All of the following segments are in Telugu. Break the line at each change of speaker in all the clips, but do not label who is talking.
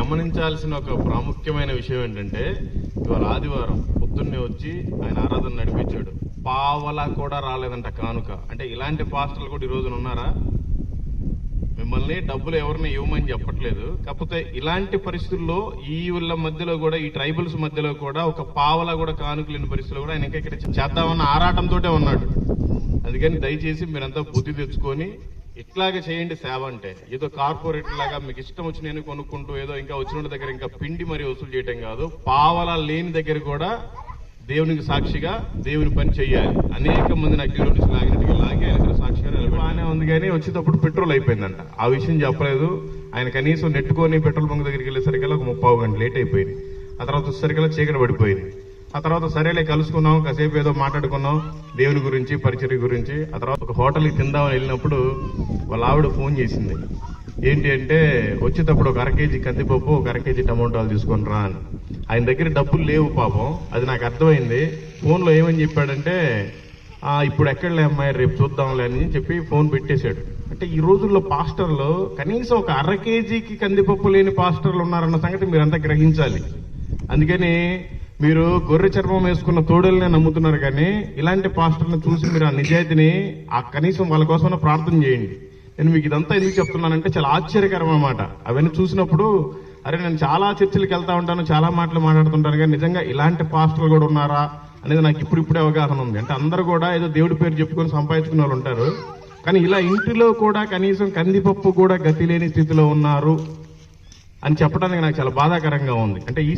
గమనించాల్సిన ఒక ప్రాముఖ్యమైన విషయం ఏంటంటే, ఇవాళ ఆదివారం పొద్దున్నే వచ్చి ఆయన ఆరాధన నడిపించాడు. పావలా కూడా రాలేదంట కానుక. అంటే ఇలాంటి పాస్టర్లు కూడా ఈ రోజున ఉన్నారా? మిమ్మల్ని డబ్బులు ఎవరిని ఇవ్వమని చెప్పట్లేదు, కాకపోతే ఇలాంటి పరిస్థితుల్లో ఈ వీళ్ళ మధ్యలో కూడా, ఈ ట్రైబల్స్ మధ్యలో కూడా ఒక పావలా కూడా కానుక లేని పరిస్థితుల్లో కూడా ఆయన ఇంకా ఇక్కడ చేద్దామన్న ఆరాటంతోటే ఉన్నాడు. అందుకని దయచేసి మీరంతా బుద్ధి తెచ్చుకొని ఇట్లాగే చేయండి. సేవ అంటే ఏదో కార్పొరేట్ లాగా మీకు ఇష్టం వచ్చిన కొనుక్కుంటూ ఏదో ఇంకా వచ్చిన దగ్గర ఇంకా పిండి మరి వసూలు చేయటం కాదు. పావలా లేని దగ్గర కూడా దేవునికి సాక్షిగా దేవుని పని చెయ్యాలి. అనేక మంది అగ్నిలో నుంచి లాగినట్టుగా లాగి ఆయన సాక్షిగా బాగానే ఉంది, కానీ వచ్చేటప్పుడు పెట్రోల్ అయిపోయిందంట. ఆ విషయం చెప్పలేదు ఆయన. కనీసం నెట్టుకొని పెట్రోల్ బంక్ దగ్గరికి వెళ్ళేసరికల్లా ఒక 30 గంటలు లేట్ అయిపోయింది. ఆ తర్వాత వచ్చేసరికల్లా చీకటి పడిపోయింది. ఆ తర్వాత సరేలే కలుసుకున్నాం, కాసేపు ఏదో మాట్లాడుకున్నాం దేవుని గురించి, పరిచర్య గురించి. ఆ తర్వాత ఒక హోటల్కి తిందామని వెళ్ళినప్పుడు వాళ్ళ ఆవిడ ఫోన్ చేసింది. ఏంటి అంటే, వచ్చేటప్పుడు ఒక 1/2 కేజీ కందిపప్పు, ఒక 1/2 కేజీ టమోటాలు తీసుకొని రా అని. ఆయన దగ్గర డబ్బులు లేవు పాపం, అది నాకు అర్థమైంది. ఫోన్లో ఏమని చెప్పాడంటే, ఇప్పుడు ఎక్కడలే అమ్మాయి, రేపు చూద్దాంలే అని చెప్పి ఫోన్ పెట్టేశాడు. అంటే ఈ రోజుల్లో పాస్టర్లు కనీసం ఒక 1/2 కేజీకి కందిపప్పు లేని పాస్టర్లు ఉన్నారన్న సంగతి మీరంతా గ్రహించాలి. అందుకని మీరు గొర్రె చర్మం వేసుకున్న తోడల్నే నమ్ముతున్నారు, కానీ ఇలాంటి పాస్టర్లను చూసి మీరు ఆ నిజాయితీని, ఆ కనీసం వాళ్ళ కోసం ప్రార్థన చేయండి. నేను మీకు ఇదంతా ఎందుకు చెప్తున్నానంటే చాలా ఆశ్చర్యకరం అన్నమాట. అవన్నీ చూసినప్పుడు అరే, నేను చాలా చర్చలకు వెళ్తా ఉంటాను, చాలా మాటలు మాట్లాడుతుంటాను, కానీ నిజంగా ఇలాంటి పాస్టర్లు కూడా ఉన్నారా అనేది నాకు ఇప్పుడిప్పుడే అవగాహన ఉంది. అంటే అందరూ కూడా ఏదో దేవుడి పేరు చెప్పుకొని సంపాదించుకునే వాళ్ళు ఉంటారు, కానీ ఇలా ఇంటిలో కూడా కనీసం కందిపప్పు కూడా గతి లేని స్థితిలో ఉన్నారు అని చెప్పడానికి నాకు చాలా బాధాకరంగా ఉంది. అంటే ఈ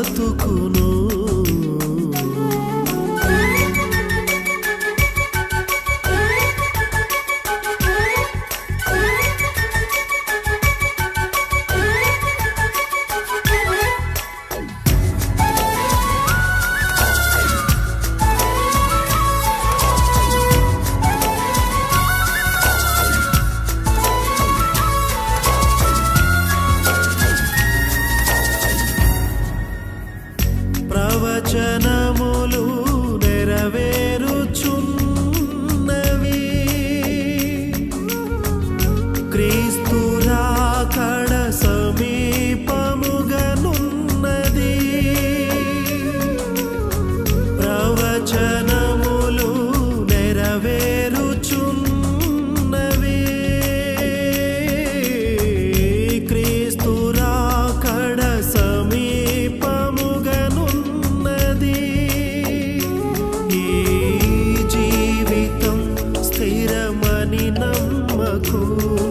బ్రతుకును. ప్రవచనములు నెరవేరుచున్నవి, క్రీస్తు రాకడ సమీపముగనున్నది. ప్రవచనములు నెరవేరుచున్నవి, క్రీస్తు రాకడ సమీపముగనున్నది. ఈ జీవితం స్థిరమని నమ్మకు,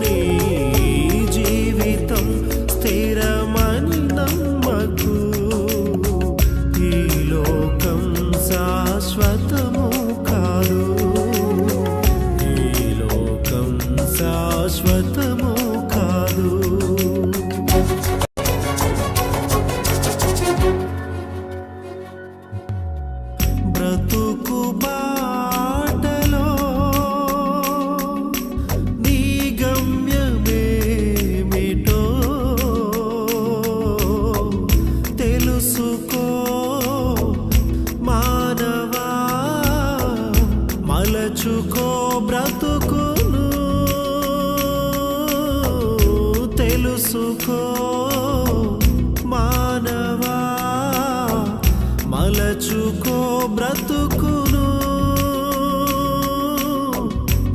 నీ జీవితం స్థిరమని నమ్మకు. ఈ లోకం శాశ్వతము కాదు, ఈ లోకం శాశ్వతము కాదు. బ్రతుకు బాటలో నీ గమ్యమేమిటో తెలుసుకో మానవా, మలచుకో బ్రతుకును. తెలుసుకో మానవా, మలచుకో బ్రతుకును.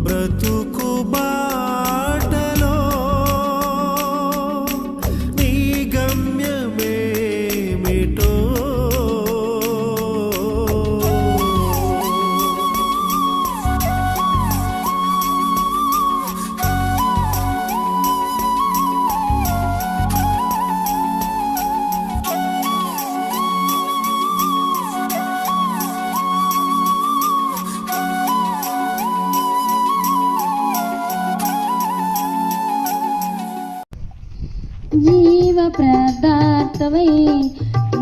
బ్రతుకు బాటలో నీ గమ్యమేమిటో
జీవ పదార్థమై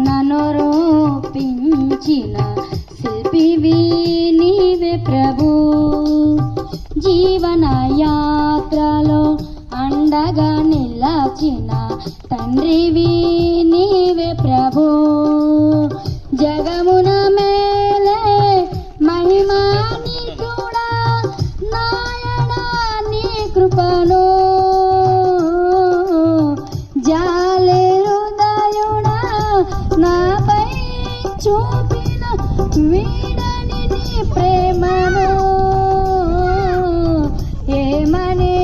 నన్ను రూపించిన శిల్పివి నీవే ప్రభు. జీవన యాత్రలో అండగా నిలచిన తండ్రివి నీవే ప్రభు. జగమున మేలే మహిమాని కూడా నాయనా నీ కృపను జాలి హృదయుడా నాపై చూపిన వీడని నీ ప్రేమను ఏమని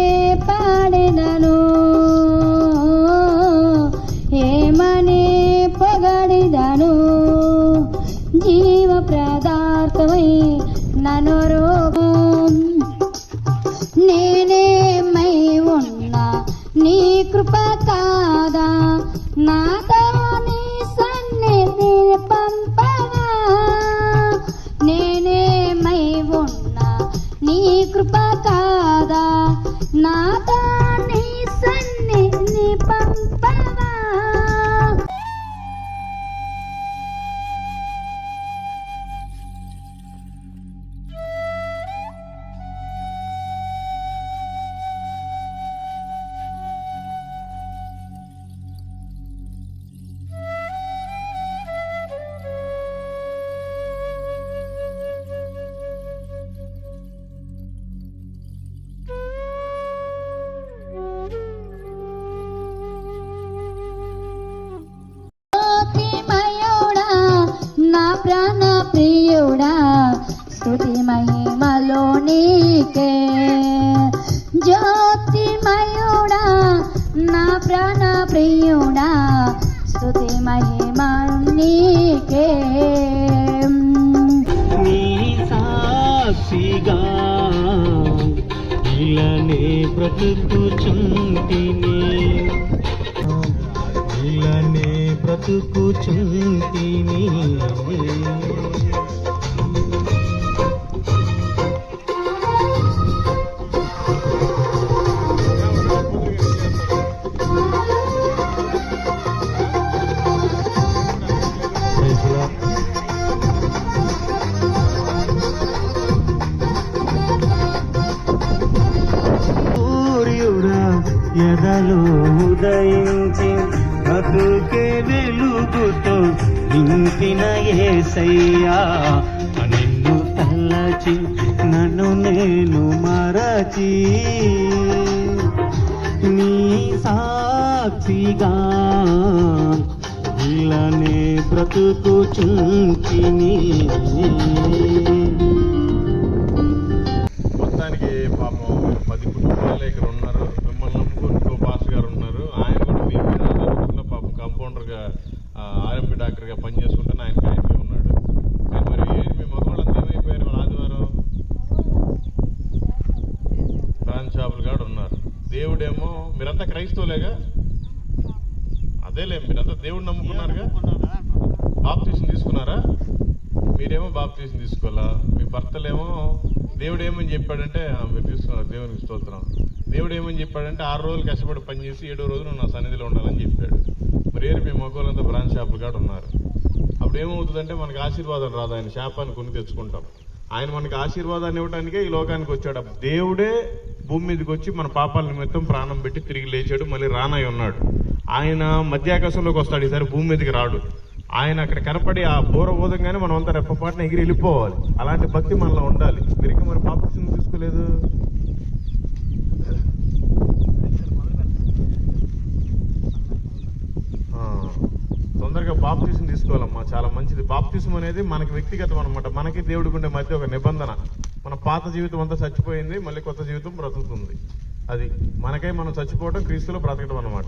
పాడినను, ఏమని పొగడిదను. జీవ పదార్థమై నన్ను రూపం నేనేమై ఉన్నా నీ కృప కాదా, నాతో నీ సన్నిధిని పంపగా. నేనేమై ఉన్నా నీ కృప కాదా, నాతో నీ సన్నిధిని పంపగా. ప్రాణ ప్రియుడా స్తుతి మహిమలో నీకే. జ్యోతిమయుడా నా ప్రాణ ప్రియుడా స్తుతి మహిమ నీకే.
నీ సాక్షిగా ఇలానే బ్రతుకుచుంటిని, ఇలానే బ్రతుకుచుంటిని. సూర్యుడా ఎదలో ఉదయించి బ్రతుకే వెలుగుతో నింపిన యేసయ్యా, నిన్ను తలచి నన్ను నేను మరచి నీ సాక్షిగా ఇలానే బ్రతుకుచుంటిని.
మొత్తానికి పాపం మీరు 10 కుటుంబాలు ఇక్కడ ఉన్నారు. మిమ్మల్ని నమ్ముకుని ఇంకో పాస్టర్ గారు ఉన్నారు. ఆయన కూడా మీ మీద ఆధారపడిన పాపం కాంపౌండర్గా ఆర్ఎంపీ డాక్టర్గా పనిచేసుకుంటాను ఆయనకి ఉన్నాడు. కానీ మరి మీ మగవాళ్ళంతా ఏమైపోయారు? వాళ్ళ ఆదివారం ప్రాన్ షాపులు కాడ ఉన్నారు. దేవుడేమో మీరంతా క్రైస్తవులేగా, అదేలే మీరంతా దేవుడు నమ్ముకున్నారుగా. బాప్తీసం తీసుకున్నారా? మీరేమో బాప్తీసం తీసుకోవాలా, మీ భర్తలేమో దేవుడు ఏమని చెప్పాడంటే మీరు తీసుకున్నారు, దేవునికి స్తోత్రం. దేవుడు ఏమని చెప్పాడంటే 6 రోజులు కష్టపడి పనిచేసి 7వ రోజు నువ్వు నా సన్నిధిలో ఉండాలని చెప్పాడు. మరి మీ మగవాళ్ళంతా బ్రాంచ్ షాపులు కాడ ఉన్నారు. అప్పుడు ఏమవుతుందంటే మనకి ఆశీర్వాదం రాదు, ఆయన శాపాన్ని కొని తెచ్చుకుంటాం. ఆయన మనకి ఆశీర్వాదాన్ని ఇవ్వడానికే ఈ లోకానికి వచ్చాడు. దేవుడే భూమి మీదకి వచ్చి మన పాపాల నిమిత్తం ప్రాణం పెట్టి తిరిగి లేచాడు, మళ్ళీ రానై ఉన్నాడు. ఆయన మధ్యాకాశంలోకి వస్తాడు, ఈసారి భూమి మీదకి రాడు. ఆయన అక్కడ కనపడి ఆ బోర ఊదంగానే మనం అంతా రెప్పపాటున ఎగిరి వెళ్ళిపోవాలి. అలాంటి భక్తి మనలో ఉండాలి. మీరు మరి బాప్తిసం తీసుకోలేదు, తొందరగా బాప్తిసం తీసుకోవాలమ్మా, చాలా మంచిది. బాప్తిసం అనేది మనకి వ్యక్తిగతం అనమాట. మనకి దేవుడికి ఉండే మధ్య ఒక నిబంధన. మన పాత జీవితం అంతా చచ్చిపోయింది, మళ్ళీ కొత్త జీవితం బ్రతుకుతుంది. అది మనకై మనం చచ్చిపోవడం, క్రీస్తులో బ్రతకడం అనమాట.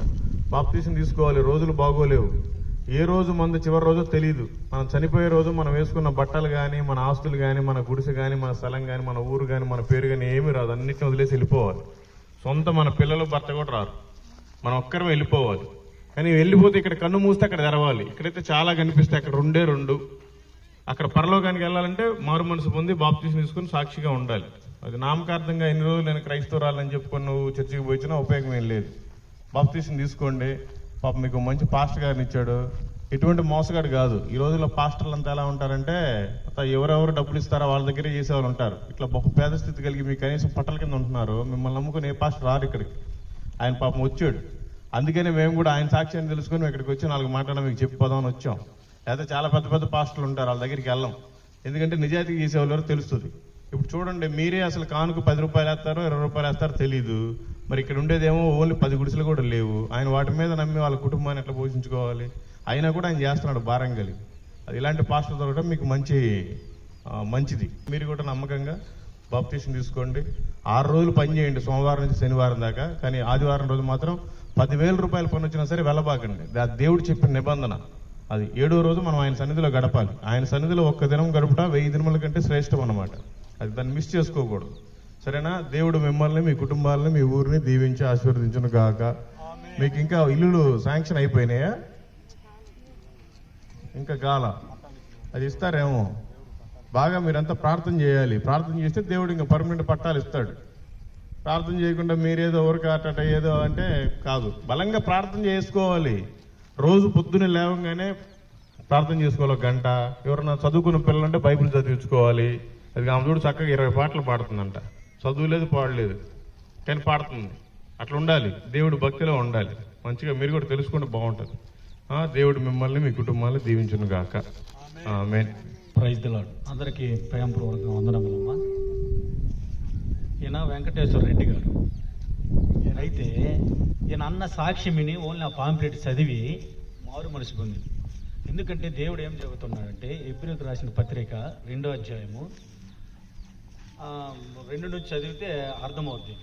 బాప్తిసం తీసుకోవాలి. రోజులు బాగోలేవు. ఏ రోజు మంది చివరి రోజు తెలియదు. మనం చనిపోయే రోజు మనం వేసుకున్న బట్టలు కానీ, మన ఆస్తులు కానీ, మన గుడిసె కానీ, మన స్థలం కానీ, మన ఊరు కానీ, మన పేరు కానీ ఏమీ రాదు. అన్నిటిని వదిలేసి వెళ్ళిపోవాలి. సొంత మన పిల్లలు భర్త కూడా రారు, మనం ఒక్కరం వెళ్ళిపోవాలి. కానీ వెళ్ళిపోతే ఇక్కడ కన్ను మూస్తే అక్కడ తెరవాలి. ఇక్కడైతే చాలా కనిపిస్తాయి, అక్కడ 2 అక్కడ పరలోకానికి వెళ్ళాలంటే మారు మనసు పొంది బాప్తిసం తీసుకుని సాక్షిగా ఉండాలి. అది నామకార్థంగా ఎన్ని రోజులు నేను క్రైస్తవురాలని చెప్పుకొని నువ్వు చర్చికి పోయినా ఉపయోగం ఏం లేదు. బాప్తిసం తీసుకోండి. పాప మీకు మంచి పాస్టర్ గారిని ఇచ్చాడు, ఎటువంటి మోసగాడు కాదు. ఈ రోజుల్లో పాస్టర్లు అంతా ఎలా ఉంటారంటే ఎవరెవరు డబ్బులు ఇస్తారో వాళ్ళ దగ్గరే చేసేవాళ్ళు ఉంటారు. ఇట్లా బహు పేద స్థితి కలిగి మీకు కనీసం పట్టల కింద ఉంటున్నారు. మిమ్మల్ని నమ్ముకుని ఏ పాస్టర్ రారు ఇక్కడికి. ఆయన పాపం వచ్చాడు. అందుకనే మేము కూడా ఆయన సాక్ష్యాన్ని తెలుసుకొని ఇక్కడికి వచ్చి 4 మాటలు మీకు చెప్పిపోదామని వచ్చాం. అయితే చాలా పెద్ద పెద్ద పాస్టర్లు ఉంటారు, వాళ్ళ దగ్గరికి వెళ్ళాం. ఎందుకంటే నిజాయితీ చేసేవాళ్ళు తెలుస్తుంది. ఇప్పుడు చూడండి, మీరే అసలు కానుక 10 రూపాయలు వేస్తారో 20 రూపాయలు వేస్తారో తెలీదు. మరి ఇక్కడ ఉండేదేమో ఓన్లీ 10 గుడిసెలు కూడా లేవు. ఆయన వాటి మీద నమ్మి వాళ్ళ కుటుంబాన్ని ఎట్లా పోషించుకోవాలి? అయినా కూడా ఆయన చేస్తున్నాడు భారం కలిగి. అది ఇలాంటి పాస్టర్ దొరకడం మీకు మంచిది. మీరు కూడా నమ్మకంగా బాప్తిసం తీసుకోండి. 6 రోజులు పని చేయండి, సోమవారం నుంచి శనివారం దాకా. కానీ ఆదివారం రోజు మాత్రం 10,000 రూపాయల పని వచ్చినా సరే వెళ్ళబాకండి. దేవుడు చెప్పిన నిబంధన అది. 7వ రోజు మనం ఆయన సన్నిధిలో గడపాలి. ఆయన సన్నిధిలో 1 దినం గడుపుట 1000 దినముల కంటే శ్రేష్టం అన్నమాట. అది దాన్ని మిస్ చేసుకోకూడదు. సరేనా? దేవుడు మిమ్మల్ని, మీ కుటుంబాలని, మీ ఊరిని దీవించి ఆశీర్వదించును గాక. మీకు ఇంకా ఇల్లులు శాంక్షన్ అయిపోయినాయా? ఇంకా గాల అది ఇస్తారేమో. బాగా మీరంతా ప్రార్థన చేయాలి. ప్రార్థన చేస్తే దేవుడు ఇంకా పర్మనెంట్ పట్టాలు ఇస్తాడు. ప్రార్థన చేయకుండా మీరేదో ఊరికాట ఏదో అంటే కాదు. బలంగా ప్రార్థన చేసుకోవాలి. రోజు పొద్దున్నే లేవగానే ప్రార్థన చేసుకోవాలి 1 గంట. ఎవరన్నా చదువుకున్న పిల్లలంటే బైబిల్ చదివించుకోవాలి. అది ఆమె చూడు చక్కగా 20 పాటలు పాడుతుందంట. చదువు లేదు, పాడలేదు, కానీ పాడుతుంది. అట్లా ఉండాలి. దేవుడు భక్తిలో ఉండాలి. మంచిగా మీరు కూడా తెలుసుకుంటే బాగుంటుంది. దేవుడు మిమ్మల్ని, మీ కుటుంబాన్ని దీవించును గాక. ఆమేన్.
Praise the lord. అందరికీ ప్రేమపూర్వక వందనములమ్మా. ఈయన వెంకటేశ్వర రెడ్డి గారు. అయితే ఈయన అన్న సాక్ష్యం విని ఓన్లీ ఆ పాంప్లెట్ చదివి మారు మనసు పొందింది. ఎందుకంటే దేవుడు ఏం చెబుతున్నాడంటే ఎబ్రీయులకు రాసిన పత్రిక 2వ అధ్యాయము 2 నుంచి చదివితే అర్థమవుద్ది.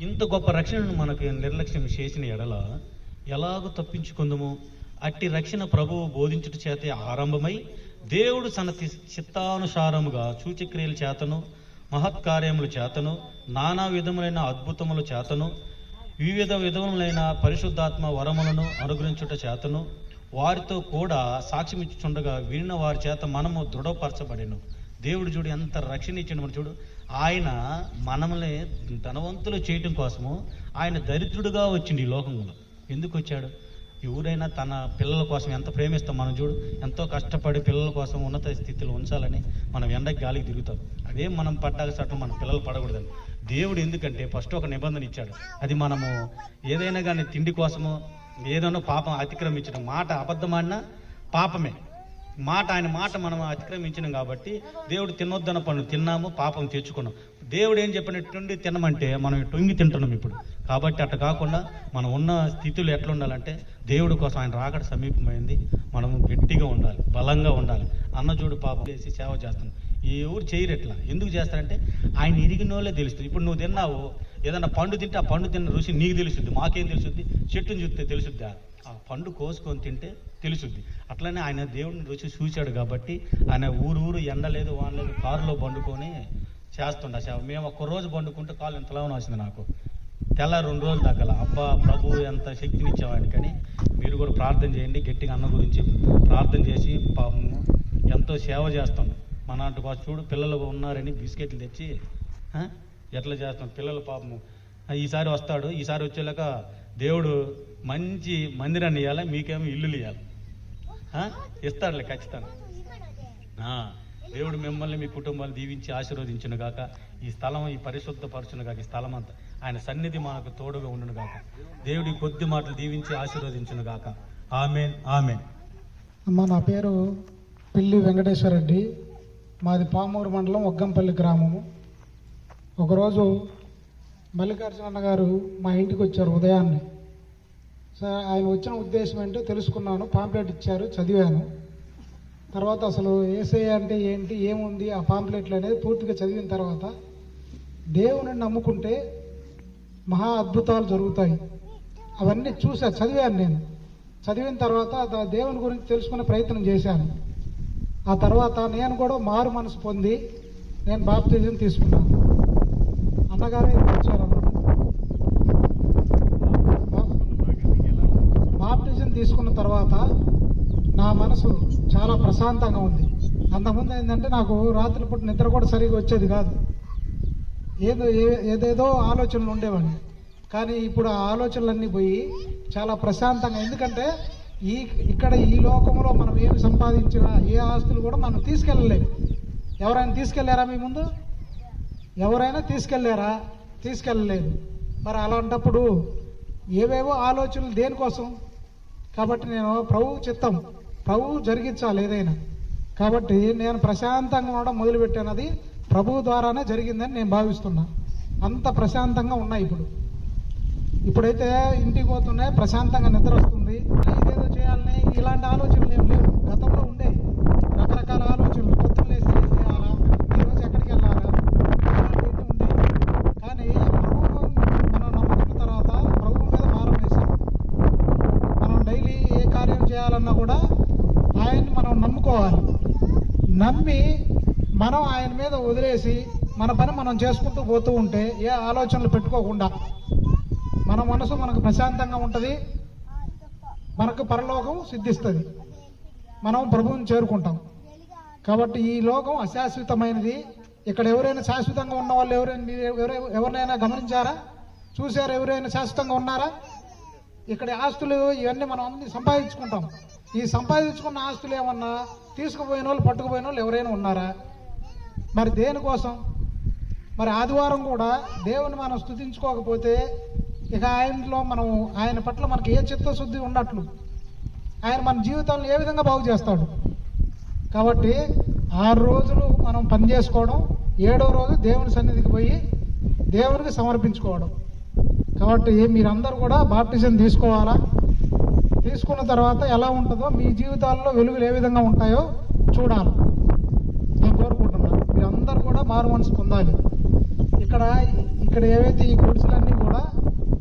ఇంత గొప్ప రక్షణను మనకు నిర్లక్ష్యం చేసిన ఎడల ఎలాగో తప్పించుకుందాము? అట్టి రక్షణ ప్రభువు బోధించుట చేతే ఆరంభమై దేవుడు తన చిత్తానుసారముగా సూచక్రియల చేతను, మహత్కార్యముల చేతను, నానా విధములైన అద్భుతముల చేతను వివిధ విధములైన పరిశుద్ధాత్మ వరములను అనుగ్రహించుట చేతను వారితో కూడా సాక్ష్యం ఇచ్చుచుండగా వినిన వారి చేత మనము దృఢపరచబడెను. దేవుడు చూడు ఎంత రక్షణ ఇచ్చిండు. మనం చూడు, ఆయన మనల్ని ధనవంతులు చేయటం కోసము ఆయన దరిద్రుడుగా వచ్చిండు ఈ లోకంలో. ఎందుకు వచ్చాడు? ఎవరైనా తన పిల్లల కోసం ఎంత ప్రేమిస్తాం. మనం చూడు, ఎంతో కష్టపడి పిల్లల కోసం ఉన్నత స్థితిలో ఉంచాలని మనం ఎండకి గాలికి తిరుగుతాం. అదే మనం పడ్డాక చట్టం మన పిల్లలు పడకూడదని దేవుడు ఎందుకంటే ఫస్ట్ ఒక నిబంధన ఇచ్చాడు. అది మనము ఏదైనా కానీ తిండి కోసము ఏదైనా పాపం అతిక్రమించడం, మాట అబద్ధమాడినా పాపమే. ఆయన మాట మనం అతిక్రమించినాం కాబట్టి దేవుడు తినొద్దన్న పనులు తిన్నాము, పాపం తెచ్చుకున్నాం. దేవుడు ఏం చెప్పినట్టుండి తినమంటే మనం టొంగి తింటున్నాం ఇప్పుడు. కాబట్టి అట్ట కాకుండా మనం ఉన్న స్థితిలో ఎట్లా ఉండాలంటే దేవుడి కోసం ఆయన రాకడ సమీపమైంది. మనం గట్టిగా ఉండాలి, బలంగా ఉండాలి. అన్న చూడు పాపం చేసి సేవ చేస్తున్నాం. ఎవరు చేయరు ఎట్లా, ఎందుకు చేస్తారంటే ఆయన ఇరిగిన వాళ్ళే తెలుస్తుంది. ఇప్పుడు నువ్వు తిన్నావు, ఏదన్నా పండు తింటే ఆ పండు తిన్న రుచి నీకు తెలుస్తుంది, మాకేం తెలుస్తుంది? చెట్టుని చూస్తే తెలుసుద్దా? ఆ పండు కోసుకొని తింటే తెలుసుద్ది. అట్లనే ఆయన దేవుడిని రుచి చూశాడు కాబట్టి ఆయన ఊరు ఎండ లేదు వాన లేదు కారులో బండుకొని చేస్తుండ సేవ. మేము ఒక్క రోజు బండుకుంటే కాలు ఎంతలా వచ్చింది నాకు. తెల్ల 2 రోజులు తగ్గల. అబ్బా ప్రభు ఎంత శక్తినిచ్చామని. కానీ మీరు కూడా ప్రార్థన చేయండి, గట్టిగా అన్న గురించి ప్రార్థన చేసి పాపము ఎంతో సేవ చేస్తాం. మన నాటి కోసం చూడు, పిల్లలు ఉన్నారని బిస్కెట్లు తెచ్చి ఎట్లా చేస్తాం. పిల్లల పాపము ఈసారి వస్తాడు, ఈసారి వచ్చేలాక దేవుడు మంచి మందిరాన్ని ఇవ్వాలి, మీకేమో ఇల్లులు ఇవ్వాలి. ఇస్తాడులే ఖచ్చితంగా. దేవుడు మిమ్మల్ని మీ కుటుంబాలు దీవించి ఆశీర్వదించును గాక. ఈ స్థలం ఈ పరిశుద్ధపరచును గాక. ఈ స్థలం అంతా ఆయన సన్నిధి మనకు తోడుగా ఉండును గాక. దేవుడి కొద్ది మాటలు దీవించి ఆశీర్వదించును గాక. ఆమేన్, ఆమేన్.
అమ్మ, నా పేరు పిల్లి వెంకటేశ్వరరెడ్డి. మాది పామూరు మండలం ఒగ్గంపల్లి గ్రామము. ఒకరోజు మల్లికార్జున గారు మా ఇంటికి వచ్చారు ఉదయాన్నే. సార్, ఆయన వచ్చిన ఉద్దేశం ఏంటో తెలుసుకున్నాను. పాంప్లెట్ ఇచ్చారు, చదివాను. తర్వాత అసలు యేసయ్య అంటే ఏంటి, ఏముంది ఆ పాంప్లెట్లు అనేది పూర్తిగా చదివిన తర్వాత దేవుని నమ్ముకుంటే మహా అద్భుతాలు జరుగుతాయి అవన్నీ చదివాను నేను. చదివిన తర్వాత దేవుని గురించి తెలుసుకునే ప్రయత్నం చేశాను. ఆ తర్వాత నేను కూడా మారు మనసు పొంది నేను బాప్తిజం తీసుకున్నాను. అన్నగారే వచ్చారన్నమాట. బాప్టిజం తీసుకున్న తర్వాత నా మనసు చాలా ప్రశాంతంగా ఉంది. అంతకుముందు ఏంటంటే నాకు రాత్రిపూట నిద్ర కూడా సరిగా వచ్చేది కాదు. ఏదేదో ఆలోచనలు ఉండేవాడిని. కానీ ఇప్పుడు ఆ ఆలోచనలన్నీ పోయి చాలా ప్రశాంతంగా. ఎందుకంటే ఇక్కడ ఈ లోకంలో మనం ఏమి సంపాదించినా ఏ ఆస్తులు కూడా మనం తీసుకెళ్ళలేము. ఎవరైనా తీసుకెళ్లారా మీ ముందు? ఎవరైనా తీసుకెళ్లారా? తీసుకెళ్ళలేదు. మరి అలాంటప్పుడు ఏవేవో ఆలోచనలు దేనికోసం? కాబట్టి నేను ప్రభువు చిత్తం, ప్రభువు జరిగించాలి ఏదైనా. కాబట్టి నేను ప్రశాంతంగా ఉండడం మొదలుపెట్టాను. అది ప్రభువు ద్వారానే జరిగిందని నేను భావిస్తున్నా. అంత ప్రశాంతంగా ఉన్నాయి. ఇప్పుడైతే ఇంటికి పోతున్నాయి, ప్రశాంతంగా నిద్ర వస్తుంది. ఇదేదో చేయాలని ఇలాంటి ఆలోచనలు ఏం లేవు. గతంలో ఉండేవి రకరకాల ఆలోచనలు. పొద్దున్న లేసి చేయాలా, ఈరోజు ఎక్కడికి వెళ్ళాలా, ఇలాంటివి ఉండేవి. కానీ ప్రభువు మనం నమ్ముకున్న తర్వాత ప్రభువు మీద భారం వేసాం. మనం డైలీ ఏ కార్యం చేయాలన్నా కూడా ఆయన్ని మనం నమ్ముకోవాలి. నమ్మి మనం ఆయన మీద వదిలేసి మన పని మనం చేసుకుంటూ పోతూ ఉంటే ఏ ఆలోచనలు పెట్టుకోకుండా మన మనసు మనకు ప్రశాంతంగా ఉంటుంది. మనకు పరలోకం సిద్ధిస్తుంది. మనం ప్రభువుని చేరుకుంటాం. కాబట్టి ఈ లోకం అశాశ్వతమైనది. ఇక్కడ ఎవరైనా శాశ్వతంగా ఉన్న వాళ్ళు ఎవరినైనా గమనించారా? చూసారా? ఎవరైనా శాశ్వతంగా ఉన్నారా? ఇక్కడ ఆస్తులు ఇవన్నీ మనం అన్ని సంపాదించుకుంటాం. ఈ సంపాదించుకున్న ఆస్తులు ఏమన్నా తీసుకుపోయిన వాళ్ళు, పట్టుకుపోయిన వాళ్ళు ఎవరైనా ఉన్నారా? మరి దేనికోసం? మరి ఆదివారం కూడా దేవుని మనం స్తుతించుకోకపోతే ఇక ఆయనలో మనం ఆయన పట్ల మనకి ఏ చిత్తశుద్ధి ఉన్నట్లు? ఆయన మన జీవితాలను ఏ విధంగా బాగు చేస్తాడు? కాబట్టి 6 రోజులు మనం పని చేసుకోవడం, 7వ రోజు దేవుని సన్నిధికి పోయి దేవునికి సమర్పించుకోవడం. కాబట్టి మీరందరూ కూడా బాప్టిజం తీసుకోవాలా. తీసుకున్న తర్వాత ఎలా ఉంటుందో, మీ జీవితాల్లో వెలుగులు ఏ విధంగా ఉంటాయో చూడాలి. నేను కోరుకుంటున్నాను మీరందరూ కూడా మారు మనసు పొందాలి. ఇక్కడ ఏవైతే ఈ గుడిసెలన్నీ కూడా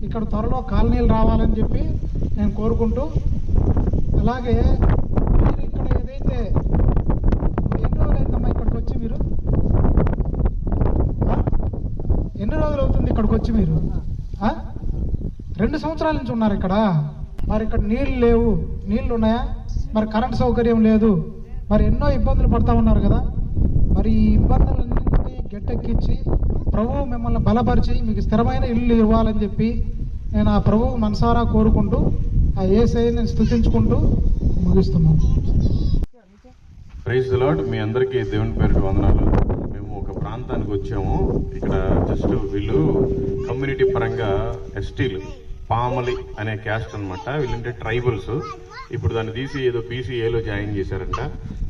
ఇక్కడ త్వరలో కాలనీలు రావాలని చెప్పి నేను కోరుకుంటూ, అలాగే మీరు ఇక్కడ ఏదైతే ఎన్ని రోజులు అయిందమ్మా ఇక్కడికి వచ్చి? మీరు ఎన్ని రోజులు అవుతుంది ఇక్కడికి వచ్చి? మీరు 2 సంవత్సరాల నుంచి ఉన్నారు ఇక్కడ. మరి ఇక్కడ నీళ్లు లేవు, నీళ్లు ఉన్నాయా? మరి కరెంట్ సౌకర్యం లేదు, మరి ఎన్నో ఇబ్బందులు పడతా ఉన్నారు కదా. మరి ఈ ఇబ్బందులన్నింటినీ గట్టెక్కించి ప్రభువు మిమ్మల్ని బలపరిచి మీకు స్థిరమైన ఇల్లు ఇవ్వాలని చెప్పి నేను ఆ ప్రభువు మనసారా కోరుకుంటూ ఆ యేసయ్యని స్తుతించుకుంటూ ముగిస్తున్నాను.
Praise the lord. మీ అందరికీ దేవుని పేరుట వందనాలు. మేము ఒక ప్రాంతానికి వచ్చాము. ఇక్కడ జస్ట్ వీళ్ళు కమ్యూనిటీ పరంగా ఎస్టీలు, పామలి అనే క్యాస్ట్ అనమాట. వీళ్ళంటే ట్రైబల్స్. ఇప్పుడు దాన్ని తీసి ఏదో బీసీఏలో జాయిన్ చేశారంట.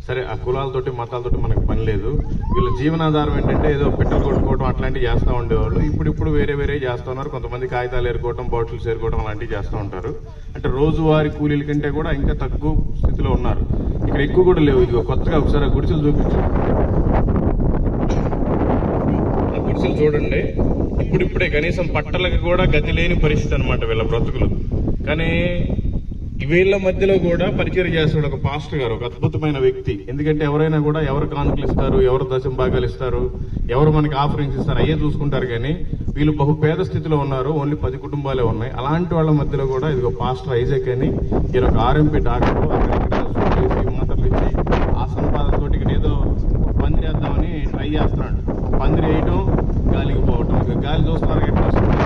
సరే, ఆ కులాలతోటి మతాలతోటి మనకు పని లేదు. వీళ్ళ జీవనాధారం ఏంటంటే ఏదో పెట్రోల్ కొట్టుకోవడం అట్లాంటివి చేస్తూ ఉండేవాళ్ళు. ఇప్పుడు వేరే చేస్తూ ఉన్నారు. కొంతమంది కాగితాలు ఏరుకోవడం, బాటిల్స్ ఏరుకోవడం అలాంటివి చేస్తూ ఉంటారు. అంటే రోజువారీ కూలీల కంటే కూడా ఇంకా తక్కువ స్థితిలో ఉన్నారు. ఇక్కడ ఎక్కువ కూడా లేవు. ఇదిగో కొత్తగా ఒకసారి ఆ గుడిసెలు చూపించు. ఆ గుడిసెలు చూడండి. ఇప్పుడిప్పుడే కనీసం పట్టలకు కూడా గతి లేని పరిస్థితి అనమాట వీళ్ళ బ్రతుకులు. కానీ వీళ్ళ మధ్యలో కూడా పరిచయం చేస్తాడు ఒక పాస్టర్ గారు, ఒక అద్భుతమైన వ్యక్తి. ఎందుకంటే ఎవరైనా కూడా ఎవరు కానుకలు ఇస్తారు, ఎవరు దశం భాగాలు ఇస్తారు, ఎవరు మనకి ఆఫరింగ్స్ ఇస్తారు, అయ్యే చూసుకుంటారు. కానీ వీళ్ళు బహు పేద స్థితిలో ఉన్నారు. ఓన్లీ 10 కుటుంబాలే ఉన్నాయి. అలాంటి వాళ్ళ మధ్యలో కూడా ఇదిగో పాస్టర్ ఐజాక్ అని ఈయన ఒక ఆర్ఎంపీ డాక్టర్. అక్కడ మాటలు ఇచ్చి ఆ సంపాదనతో ఇక్కడ ఏదో పందిరి వేద్దామని ట్రై చేస్తున్నాడు. పందిరి వేయటం, గాలికి పోవటం. గాలి చూస్తున్నారు ఎట్లా వస్తుంది.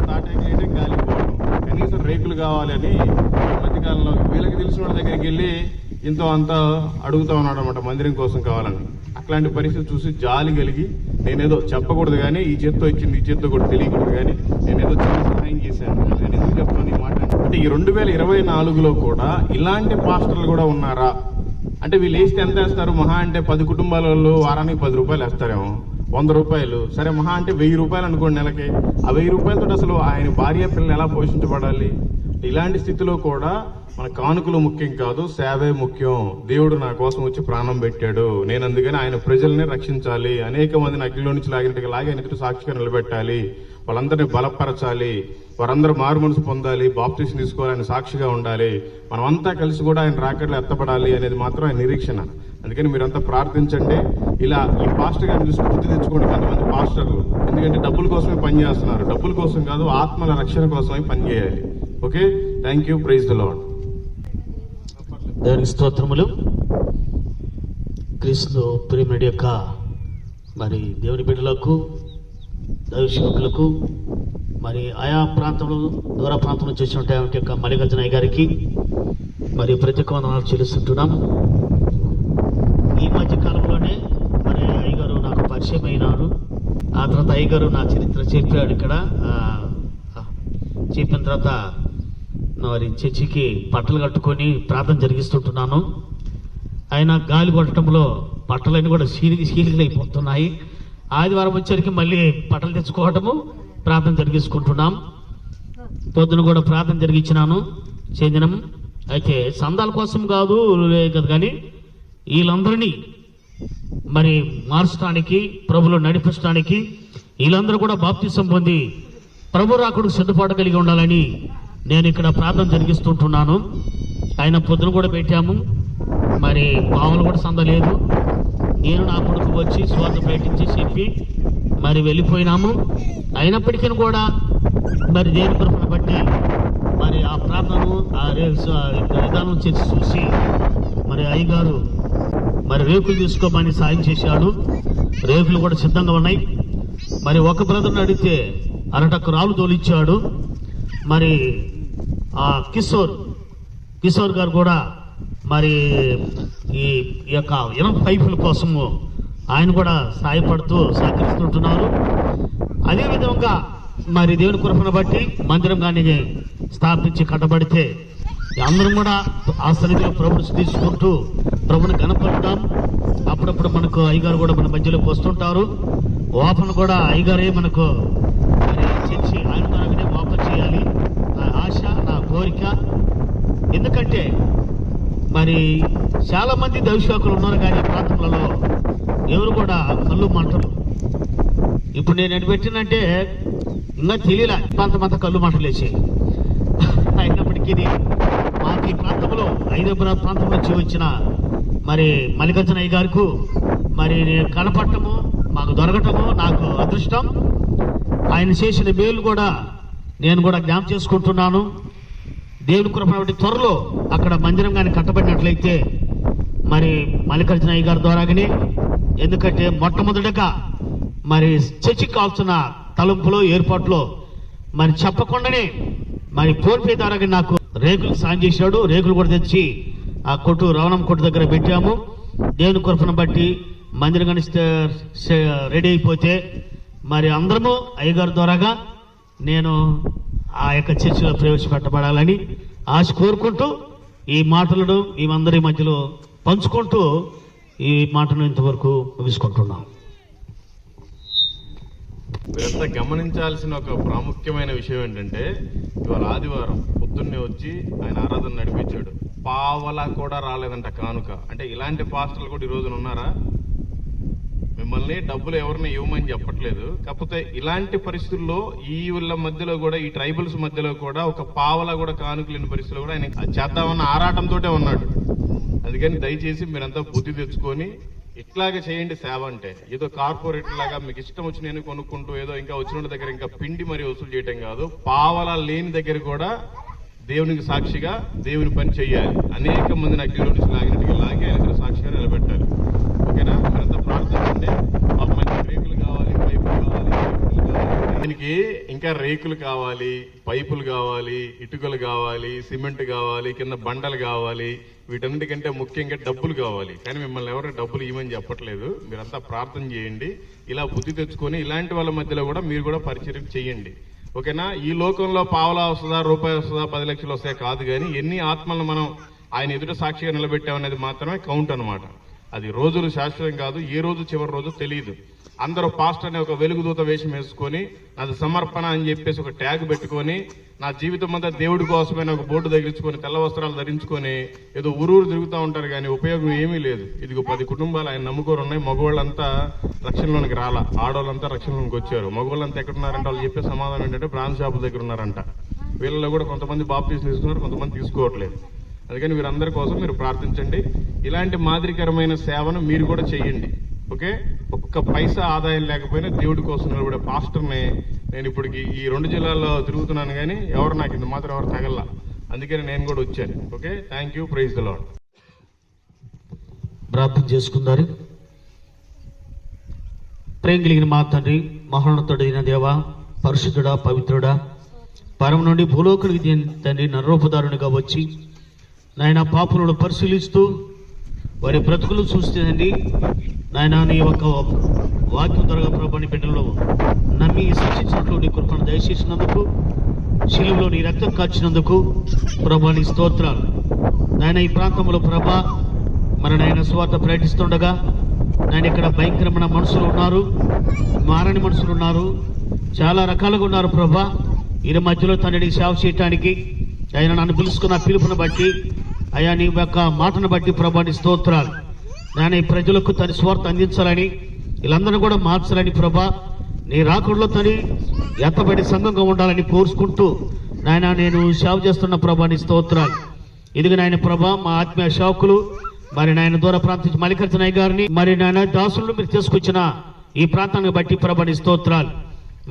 తాటాకి వేయటం, గాలికి పోవటం. కనీసం రేకులు కావాలని ఈ మధ్యకాలంలో వీళ్ళకి తెలిసిన వాళ్ళ దగ్గరికి వెళ్ళి ఇంతో అంతా అడుగుతా ఉన్నాడు అనమాట, మందిరం కోసం కావాలని. అట్లాంటి పరిస్థితి చూసి జాలి కలిగి నేనేదో చెప్పకూడదు కానీ ఈ చేత్తో ఇచ్చింది ఈ చేత్తో కూడా తెలియకూడదు కానీ నేనేదో చిన్న సహాయం చేశాను. నేను ఎందుకు చెప్పాను ఈ మాట అంటే, ఈ 2024లో కూడా ఇలాంటి పాస్టర్లు కూడా ఉన్నారా అంటే, వీళ్ళు వేస్తే ఎంత వేస్తారు? మహా అంటే 10 కుటుంబాల వాళ్ళు వారానికి 10 రూపాయలు వేస్తారేమో, 100 రూపాయలు. సరే, మహా అంటే 1000 రూపాయలు అనుకోండి నెలకి. ఆ 1000 రూపాయలతో అసలు ఆయన భార్య పిల్లలు ఎలా పోషించబడాలి? ఇలాంటి స్థితిలో కూడా మన కానుకలు ముఖ్యం కాదు, సేవే ముఖ్యం. దేవుడు నా కోసం వచ్చి ప్రాణం పెట్టాడు, నేను అందుకని ఆయన ప్రజల్ని రక్షించాలి, అనేక మందిని అగ్నిలో నుంచి లాగినట్టుగా లాగి ఆయన ఎదుటి సాక్షిగా నిలబెట్టాలి, వాళ్ళందరినీ బలపరచాలి, వారందరూ మారు మనసు పొందాలి, బాప్టిజం తీసుకోవాలని సాక్షిగా ఉండాలి, మనమంతా కలిసి కూడా ఆయన రాకడలో ఎత్తపడాలి అనేది మాత్రం ఆయన నిరీక్షణ. అందుకని మీరంతా ప్రార్థించండి. ఇలా ఈ పాస్టర్ గారిని చూసి బుద్ధి తెచ్చుకోండి కొంతమంది పాస్టర్లు. ఎందుకంటే డబ్బుల కోసమే పని చేస్తున్నారు. డబ్బుల కోసం కాదు, ఆత్మల రక్షణ కోసమే పని చేయాలి. Okay, thank you. Praise the lord.
దేవునికి స్తోత్రములు. క్రీస్తు ప్రియమైన యొక్క మరి దేవుని బిడ్డలకు, దైవ సేవకులకు, మరి ఆయా ప్రాంతంలో దూర ప్రాంతం నుంచి వచ్చినటువంటి యొక్క మల్లికార్జున అయ్య గారికి మరి ప్రత్యేక వందనాలు చెల్లిస్తుంటున్నాం. ఈ మధ్య కాలంలోనే మరి అయ్యగారు నాకు పరిచయం అయినారు. ఆ తర్వాత అయ్యగారు నా చరిత్ర చెప్పాడు. ఇక్కడ చెప్పిన తర్వాత మరి చర్చికి బట్టలు కట్టుకొని ప్రార్థన జరిగిస్తుంటున్నాను. ఆయన గాలి కొట్టడంలో బట్టలన్నీ కూడా సీలికలు అయిపోతున్నాయి. ఆదివారం వచ్చేసరికి మళ్ళీ బట్టలు తెచ్చుకోవటము, ప్రార్థన జరిగించుకుంటున్నాం. పొద్దున కూడా ప్రార్థన జరిగించినాను చేందినం. అయితే సందాల కోసం కాదు కదా, కానీ వీళ్ళందరినీ మరి మార్చడానికి, ప్రభులో నడిపించడానికి, వీళ్ళందరూ కూడా బాప్తిసం పొంది ప్రభు రాకుడికి సిద్ధపాటు కలిగి ఉండాలని నేను ఇక్కడ ప్రార్థన జరిగిస్తుంటున్నాను. ఆయన పొద్దున కూడా పెట్టాము. మరి పావులు కూడా సంద లేదు. నేను నా కొడుకు వచ్చి స్వార్థ ప్రకటించి చెప్పి మరి వెళ్ళిపోయినాము. అయినప్పటికీ కూడా మరి దేని కృపను బట్టి మరి ఆ ప్రార్థనను ఆ విధానం చేసి చూసి మరి అయ్యగారు మరి రేకులు తీసుకోమని సాయం చేశాడు. రేకులు కూడా సిద్ధంగా ఉన్నాయి. మరి ఒక బ్రదర్ని అడిగితే అరటకు రాళ్ళు తోలిచ్చాడు. మరి ఆ కిషోర్ గారు కూడా మరి ఈ యొక్క ఇనం పైపుల కోసము ఆయన కూడా సహాయపడుతూ సహకరిస్తుంటున్నారు. అదేవిధంగా మరి దేవుని కృపను బట్టి మందిరం కానీ స్థాపించి కట్టబడితే అందరం కూడా ఆ సన్నిధిలో ప్రభుని స్తుతించుకుంటూ ప్రభుని కనపడతాం. అప్పుడప్పుడు మనకు అయ్యగారు కూడా మన మధ్యలోకి వస్తుంటారు. ఓపెన్ కూడా అయ్యగారే మనకు మరి చర్చి ఆయన ద్వారానే ఓపెన్ చేయాలి నా ఆశ, నా కోరిక. ఎందుకంటే మరి చాలా మంది దైవసేవకులు ఉన్నారు, కానీ ప్రాంతాలలో ఎవరు కూడా కళ్ళు మంటలు. ఇప్పుడు నేను ఎటు పెట్టినంటే ఇంకా తెలియలే, ప్రాంతమంతా కళ్ళు మంటలు వేసి. అయినప్పటికీ మాకు ఈ ప్రాంతంలో హైదరాబాద్ ప్రాంతం నుంచి వచ్చిన మరి మల్లికార్జున అయ్య గారికి మరి నేను కనపడటము, మాకు దొరకటము నాకు అదృష్టం. ఆయన చేసిన మేలు కూడా నేను కూడా జ్ఞాపకం చేసుకుంటున్నాను. దేవుని కృపను బట్టి త్వరలో అక్కడ మందిరం కానీ కట్టబడినట్లయితే మరి మల్లికార్జున అయ్య గారి ద్వారాగానే, ఎందుకంటే మొట్టమొదటిగా మరి చర్చికి కావాల్సిన తలంపులో ఏర్పాట్లో మరి చెప్పకుండానే మరి ఫోన్పే ద్వారా నాకు రేకులు సాయం చేశాడు. రేకులు కూడా తెచ్చి ఆ కొట్టు రవణం కొట్టు దగ్గర పెట్టాము. దేవుని కృపను బట్టి మందిరం కానీ రెడీ అయిపోతే మరి అందరము అయ్యగారి ద్వారాగా నేను ఆ యొక్క చర్చిలో ప్రవేశపెట్టబడాలని ఆశ కోరుకుంటూ ఈ మాటలను మేమందరి మధ్యలో పంచుకుంటూ ఈ మాటను ఇంతవరకు ముగించుకుంటున్నాం.
మీరంతా గమనించాల్సిన ఒక ప్రాముఖ్యమైన విషయం ఏంటంటే, ఇవాళ ఆదివారం పొద్దున్నే వచ్చి ఆయన ఆరాధన నడిపించాడు. పావలా కూడా రాలేదంట కానుక. అంటే ఇలాంటి పాస్టర్లు కూడా ఈ రోజున ఉన్నారా? మిమ్మల్ని డబ్బులు ఎవరిని ఇవ్వమని చెప్పట్లేదు. కాకపోతే ఇలాంటి పరిస్థితుల్లో ఈ వీళ్ళ మధ్యలో కూడా, ఈ ట్రైబల్స్ మధ్యలో కూడా ఒక పావలా కూడా కానుక లేని పరిస్థితుల్లో కూడా ఆయన చేద్దామన్న ఆరాటంతోటే ఉన్నాడు. అందుకని దయచేసి మీరంతా బుద్ధి తెచ్చుకొని ఇట్లాగే చేయండి. సేవ అంటే ఏదో కార్పొరేట్ లాగా మీకు ఇష్టం వచ్చి నేను కొనుక్కుంటూ ఏదో ఇంకా వచ్చిన దగ్గర ఇంకా పిండి మరి వసూలు చేయటం కాదు. పావలా లేని దగ్గర కూడా దేవునికి సాక్షిగా దేవుని పని చేయాలి. అనేక మందిని అగ్నిలో నుంచి లాగినట్టుగా లాగి ఆయన సాక్షిగా నిలబెట్టాలి. ఓకేనా? మీరంతా ప్రార్థించండి. మాకు మంచి రేకులు కావాలి, పైపులు కావాలి, దీనికి ఇంకా రేకులు కావాలి, పైపులు కావాలి, ఇటుకలు కావాలి, సిమెంట్ కావాలి, కింద బండలు కావాలి. వీటన్నిటికంటే ముఖ్యంగా డబ్బులు కావాలి. కానీ మిమ్మల్ని ఎవరు డబ్బులు ఇవ్వమని చెప్పట్లేదు. మీరంతా ప్రార్థన చేయండి. ఇలా బుద్ధి తెచ్చుకొని ఇలాంటి వాళ్ళ మధ్యలో కూడా మీరు కూడా పరిచయం చేయండి. ఓకేనా? ఈ లోకంలో పావలా వస్తుందా, రూపాయి వస్తుందా, 10 లక్షలు వస్తాయి కాదు, కానీ ఎన్ని ఆత్మలను మనం ఆయన ఎదుట సాక్షిగా నిలబెట్టామనేది మాత్రమే కౌంట్ అనమాట. అది రోజులు శాశ్వతం కాదు. ఏ రోజు చివరి రోజు తెలియదు. అందరూ పాస్టర్ అనే ఒక వెలుగుదూత వేషం వేసుకొని అది సమర్పణ అని చెప్పేసి ఒక ట్యాగ్ పెట్టుకొని నా జీవితం అంతా దేవుడి కోసమైన ఒక బోర్డు తగిలించుకొని తెల్ల వస్త్రాలు ధరించుకొని ఏదో ఊరూరు తిరుగుతూ ఉంటారు, కానీ ఉపయోగం ఏమీ లేదు. ఇదిగో 10 కుటుంబాలు ఆయన నమ్ముకొని ఉన్నాయి. మగవాళ్ళంతా రక్షణలోనికి రాలా, ఆడవాళ్ళంతా రక్షణలోనికి వచ్చారు. మగవాళ్ళంతా ఎక్కడున్నారంటే వాళ్ళు చెప్పే సమాధానం ఏంటంటే బ్రాంచ్ షాపుల దగ్గర ఉన్నారంట. వీళ్ళలో కూడా కొంతమంది బాప్టిజం తీసుకున్నారు, కొంతమంది తీసుకోవట్లేదు. అందుకని వీరందరి కోసం మీరు ప్రార్థించండి. ఇలాంటి మాదిరికరమైన సేవను మీరు కూడా చేయండి. ఓకే? ఒక్క పైసా ఆదాయం లేకపోయినా దేవుడి కోసం నిలబడే పాస్టర్ని నేను ఇప్పటికి ఈ 2 జిల్లాల్లో తిరుగుతున్నాను, కానీ ఎవరు నాకు ఇంత మాత్రం ఎవరు తగల్లా. అందుకని నేను కూడా వచ్చాను. Okay? Thank you. Praise the lord.
ప్రార్థన చేసుకుందారు. ప్రేమ కలిగిన మా తండ్రి, మహోన్నతుడైన దేవ, పరిశుద్ధుడా, పవిత్రుడా, పరమ నుండి భూలోకుడికి తండ్రి నరరూపదారునిగా వచ్చి నాయన పాపులను పరిశీలిస్తూ వారి బ్రతుకులు చూస్తేనండి నాయన నీ యొక్క వాక్యం ద్వారా ప్రభాని బిడ్డలు నమ్మి శిక్షించినట్లు నీ కృపను దయచేసినందుకు, శిలువలో నీ రక్తం కాచినందుకు ప్రభాని స్తోత్రాలు. నాయన ఈ ప్రాంతంలో ప్రభా మరి నాయన స్వార్థ ప్రకటిస్తుండగా నాయన ఇక్కడ భయంకరమైన మనుషులు ఉన్నారు, మారని మనుషులు ఉన్నారు, చాలా రకాలుగా ఉన్నారు ప్రభా. ఈ మధ్యలో తండ్రి సేవ చేయటానికి ఆయన నన్ను పిలుచుకున్న పిలుపుని బట్టి, అయ్యా నీ యొక్క మాటను బట్టి ప్రభాని స్తోత్రాలు. నాయన ఈ ప్రజలకు తన స్వార్థ అందించాలని, వీళ్ళందరూ కూడా మార్చాలని ప్రభా, నీ రాకుడిలో తని ఎత్తబడి సంఘంగా ఉండాలని కోరుకుంటూ నాయన నేను సేవ చేస్తున్న ప్రభాని స్తోత్రాలు. ఇదిగో నాయన ప్రభా, మా ఆత్మీయ సేవకులు మరి నాయన దూర ప్రాంతం మల్లికార్జున అయ్య గారిని మరి నాయన దాసులను మీరు తీసుకొచ్చిన ఈ ప్రాంతాన్ని బట్టి ప్రభాని స్తోత్రాలు.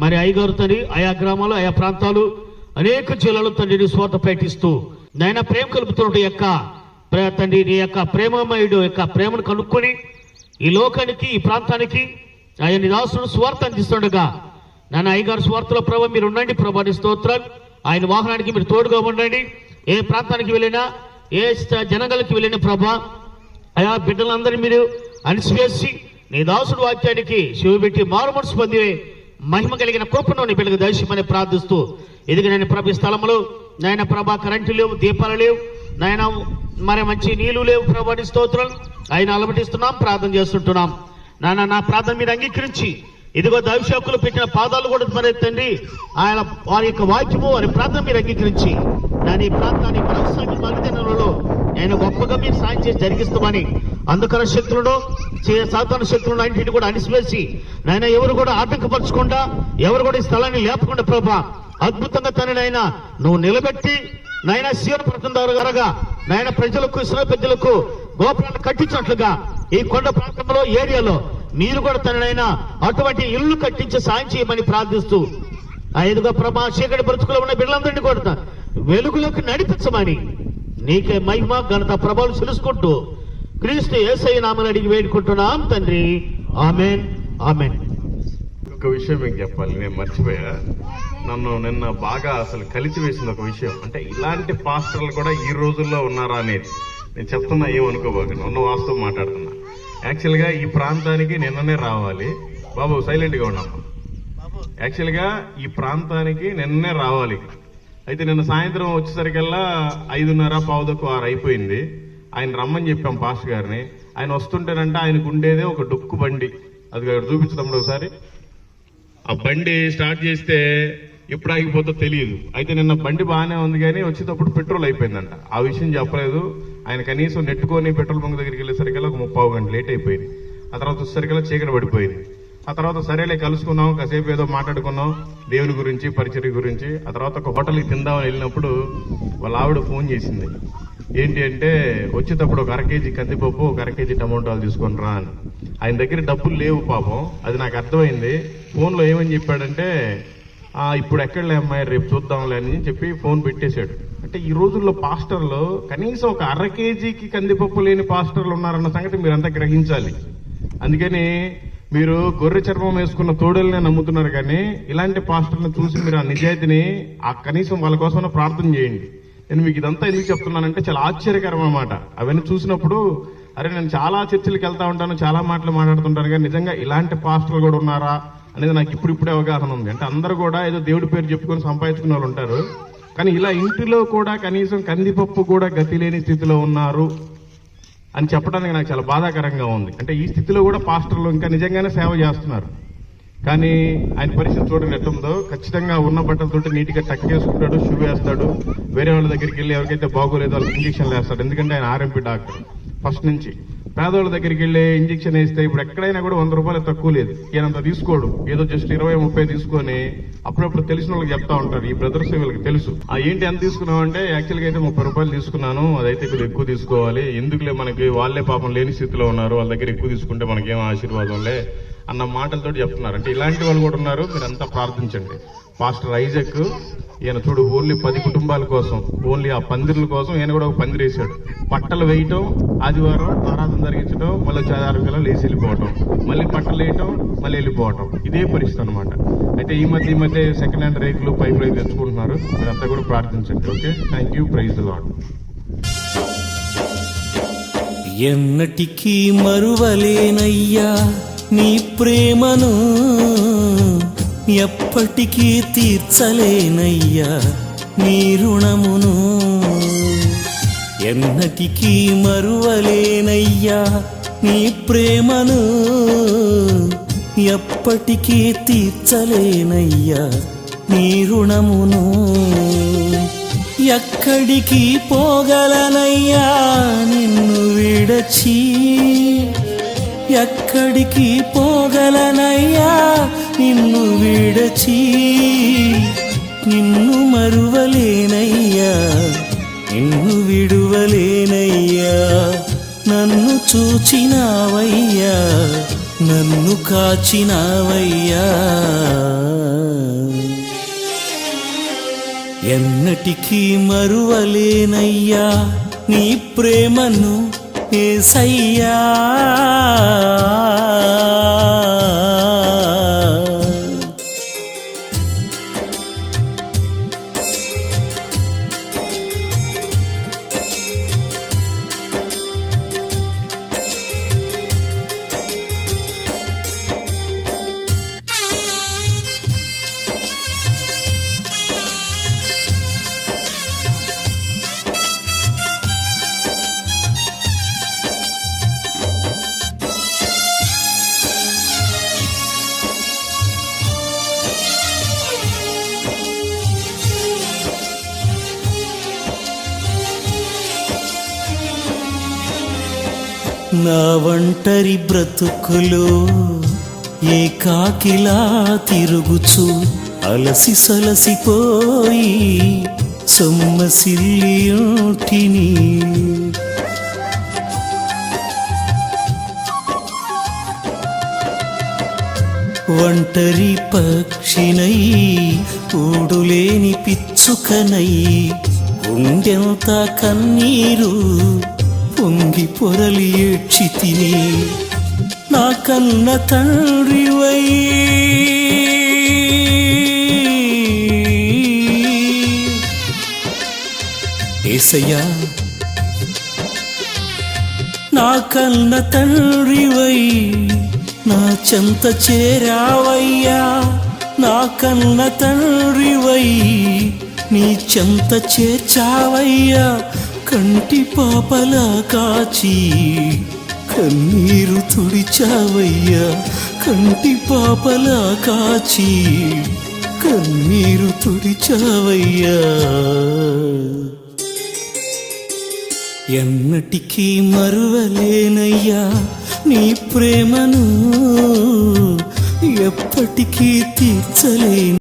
మరి అయ్యగారు తండ్రి ఆయా గ్రామాలు, ఆయా ప్రాంతాలు, అనేక జిల్లాలు తండ్రిని స్వార్థ ప్రకటిస్తూ నాయన ప్రేమ కలుపుతున్న యొక్క తండ్రి నీ యొక్క ప్రేమమయుడు యొక్క ప్రేమను కనుక్కొని ఈ లోకానికి, ఈ ప్రాంతానికి ఆయన దాసులను స్వార్థ అందిస్తుండగా నాన్న అయ్యగారు స్వార్థలో ప్రభావ మీరు ఉండండి ప్రభాని స్తోత్రాలు. ఆయన వాహనానికి మీరు తోడుగా ఉండండి. ఏ ప్రాంతానికి వెళ్ళినా, ఏ జనగలకి వెళ్ళిన ప్రభా ఆయా బిడ్డలందరినీ మీరు అణిసివేసి నీ దాసుడు వాక్యానికి శివబెట్టి మారు మనసు పొంది మహిమ కలిగిన కృపను నీ బిడ్డకు దర్శిమని ప్రార్థిస్తూ, ఎదిగి నేను ప్రభు స్థలంలో నాయన ప్రభా కరెంటు లేవు, దీపాలు లేవు నాయన, మరి మంచి నీళ్లు లేవు ప్రభాని స్తోత్రాలు. ఆయన అలమటిస్తున్నాం, ప్రార్థన చేస్తుంటున్నాం. నాన్న నా ప్రార్థన మీరు అంగీకరించి ఇదిగో దైవసేవకులు పెట్టిన పాదాలు కూడా మరి తండ్రి ఆయన వారి యొక్క వాక్యము వారి ప్రార్థన మీరు అంగీకరించి దాని ప్రాంతాన్ని మరొకసారి మలిదినంలో ఆయన గొప్పగా మీరు సాయం చేసి జరిగిస్తామని, అందుకర శక్తులను సాధారణ శక్తులను అన్నింటినీ కూడా అణిసివేసి నాయన ఎవరు కూడా ఆటంకపరచకుండా, ఎవరు కూడా ఈ స్థలాన్ని లేపకుండా ప్రభా అద్భుతంగా తననైనా నువ్వు నిలబెట్టి నాయన సీవన పట్టణం ద్వారా నాయన ప్రజలకు, ఇస్రాయేలు ప్రజలకు గోపురాన్ని కట్టించినట్లుగా ఈ కొండ ప్రాంతంలో ఏరియాలో మీరు కూడా తననైనా అటువంటి ఇల్లు కట్టించి సాయం చేయమని ప్రార్థిస్తూ ఐదుగా ప్రభా చీకటి బ్రతుకులో ఉన్న బిడ్డలందరినీ కొడతా వెలుగులోకి నడిపించమని నీకే మహిమ ఘనత ప్రభావం తెలుసుకుంటూ క్రీస్తు యేసయ్య నామమున అడిగి వేడుకుంటున్నాం తండ్రి. ఆమేన్, ఆమేన్.
ఒక విషయం మీకు చెప్పాలి, నేను మర్చిపోయా. నన్ను నిన్న బాగా అసలు కలిసి వేసింది ఒక విషయం. అంటే ఇలాంటి పాస్టర్లు కూడా ఈ రోజుల్లో ఉన్నారా అనేది. నేను చెప్తున్నా, ఏమనుకోబోకండి, ఉన్న వాస్తవం మాట్లాడుతున్నా. యాక్చువల్గా ఈ ప్రాంతానికి నిన్ననే రావాలి. బాబు సైలెంట్గా ఉన్నాము. యాక్చువల్గా ఈ ప్రాంతానికి నిన్ననే రావాలి. అయితే నిన్న సాయంత్రం వచ్చేసరికల్లా 5:30 అయిపోయింది. ఆయన రమ్మని చెప్పాం పాస్టర్ గారిని. ఆయన వస్తుంటేనంటే ఆయనకు ఉండేదే ఒక డొక్కు బండి. అది చూపించడం ఒకసారి. ఆ బండి స్టార్ట్ చేస్తే ఎప్పుడు ఆగిపోతుందో తెలియదు. అయితే నిన్న బండి బాగానే ఉంది కానీ వచ్చేటప్పుడు పెట్రోల్ అయిపోయిందంట. ఆ విషయం చెప్పలేదు ఆయన. కనీసం నెట్టుకొని పెట్రోల్ బంక్ దగ్గరికి వెళ్ళేసరికల్లా ఒక 30 గంటలు లేట్ అయిపోయింది. ఆ తర్వాత వచ్చేసరికల్లా చీకటి పడిపోయింది. ఆ తర్వాత సరేలే కలుసుకున్నాం, కాసేపు ఏదో మాట్లాడుకున్నాం దేవుని గురించి, పరిచర్య గురించి. ఆ తర్వాత ఒక హోటల్కి తిందామని వెళ్ళినప్పుడు వాళ్ళ ఆవిడ ఫోన్ చేసింది. ఏంటి అంటే, వచ్చేటప్పుడు ఒక 1/2 కేజీ కందిపప్పు, ఒక 1/2 కేజీ టమోటాలు తీసుకొని రా అని. ఆయన దగ్గర డబ్బులు లేవు పాపం, అది నాకు అర్థమైంది. ఫోన్లో ఏమని చెప్పాడంటే, ఇప్పుడు ఎక్కడలే అమ్మాయి, రేపు చూద్దాంలే అని చెప్పి ఫోన్ పెట్టేశాడు. అంటే ఈ రోజుల్లో పాస్టర్లు కనీసం ఒక 1/2 కేజీకి కందిపప్పు లేని పాస్టర్లు ఉన్నారన్న సంగతి మీరంతా గ్రహించాలి. అందుకని మీరు గొర్రె చర్మం వేసుకున్న తోడల్నే నమ్ముతున్నారు, కానీ ఇలాంటి పాస్టర్లను చూసి మీరు ఆ నిజాయితీని, ఆ కనీసం వాళ్ళ కోసం ప్రార్థన చేయండి. నేను మీకు ఇదంతా ఎందుకు చెప్తున్నానంటే చాలా ఆశ్చర్యకరం అన్నమాట. అవన్నీ చూసినప్పుడు అరే, నేను చాలా చర్చలకు వెళ్తా ఉంటాను, చాలా మాటలు మాట్లాడుతుంటాను, కానీ నిజంగా ఇలాంటి పాస్టర్లు కూడా ఉన్నారా అనేది నాకు ఇప్పుడిప్పుడే అవగాహన ఉంది. అంటే అందరూ కూడా ఏదో దేవుడి పేరు చెప్పుకొని సంపాదించుకునే వాళ్ళు ఉంటారు, కానీ ఇలా ఇంటిలో కూడా కనీసం కందిపప్పు కూడా గతి లేని స్థితిలో ఉన్నారు అని చెప్పడానికి నాకు చాలా బాధాకరంగా ఉంది. అంటే ఈ స్థితిలో కూడా పాస్టర్లు ఇంకా నిజంగానే సేవ చేస్తున్నారు. కానీ ఆయన పరిస్థితి చూడండి ఎట్లుందో. ఖచ్చితంగా ఉన్న బట్టలతోటి నీట్గా టక్ చేసుకుంటాడు, షూ వేస్తాడు. వేరే వాళ్ళ దగ్గరికి వెళ్ళి ఎవరికైతే బాగోలేదో వాళ్ళకి ఇంజక్షన్లు వేస్తాడు. ఎందుకంటే ఆయన ఆర్ఎంపీ డాక్టర్ ఫస్ట్ నుంచి. పేదవాళ్ళ దగ్గరికి వెళ్ళి ఇంజక్షన్ వేస్తే ఇప్పుడు ఎక్కడైనా కూడా 100 రూపాయలు తక్కువ లేదు. ఈయనంత తీసుకోడు, ఏదో జస్ట్ 20-30 తీసుకొని అప్పుడప్పుడు తెలిసిన వాళ్ళకి చెప్తా ఉంటారు. ఈ బ్రదర్స్ వీళ్ళకి తెలుసు. ఏంటి ఎంత తీసుకున్నావు అంటే, యాక్చువల్గా అయితే 30 రూపాయలు తీసుకున్నాను, అదైతే కొద్దిగా ఎక్కువ తీసుకోవాలి, ఎందుకులే మనకి వాళ్ళే పాపం లేని స్థితిలో ఉన్నారు, వాళ్ళ దగ్గర ఎక్కువ తీసుకుంటే మనకేం ఆశీర్వాదంలే అన్న మాటలతో చెప్తున్నారు. అంటే ఇలాంటి వాళ్ళు కూడా ఉన్నారు, మీరంతా ప్రార్థించండి. పాస్టర్ ఐజక్ ఈయన చూడు, ఓన్లీ 10 కుటుంబాల కోసం, ఓన్లీ ఆ పందిర్ల కోసం ఈయన కూడా ఒక పందిరి వేసాడు. పట్టలు వేయటం, ఆదివారం ఆరాధన జరిగించడం, మళ్ళీ 6 గంటలు లేచి వెళ్ళిపోవటం, మళ్ళీ పట్టలు వేయటం, మళ్ళీ వెళ్ళిపోవటం. ఇదే పరిస్థితి అనమాట. అయితే ఈ మధ్య సెకండ్ హ్యాండ్ రేకులు, పైప్ రేకులు తెచ్చుకుంటున్నారు. మీరంతా కూడా ప్రార్థించండి. Okay, thank you, praise the lord.
ఎన్నటికీ మరువలేనయ్యా నీ ప్రేమను, ఎప్పటికీ తీర్చలేనయ్యా నీ రుణమును. ఎన్నటికీ మరువలేనయ్యా నీ ప్రేమను, ఎప్పటికీ తీర్చలేనయ్యా నీ రుణమును. ఎక్కడికి పోగలనయ్యా నిన్ను విడచి, ఎక్కడికి పోగలనయ్యా నిన్ను విడచి. నిన్ను మరువలేనయ్యా, నిన్ను విడువలేనయ్యా. నన్ను చూచినావయ్యా, నన్ను కాచినావయ్యా. ఎన్నటికీ మరువలేనయ్యా నీ ప్రేమను యేసయ్యా. నా ఒంటరి బ్రతుకులో ఏకాకిలా తిరుగుచు, అలసి సలసిపోయి సొమ్మసిల్లియుంటిని. ఒంటరి పక్షినై ఊడులేని పిచ్చుకనై ఉండెంత కన్నీరు పొంగి పొరలి ఏడ్చి తిని నా కన్న తండ్రివై యేసయ్యా నా కన్న తండ్రివై నా చెంత చేరావయ్యా నా కన్న తండ్రివై నీ చెంత చేర్చావయ్యా కంటి పాపలా కాచి కన్నీరు తుడిచావయ్యా కంటి పాపలా కాచి కన్నీరు తుడిచావయ్యా ఎన్నటికీ మరువలేనయ్యా నీ ప్రేమను ఎప్పటికీ తీర్చలేను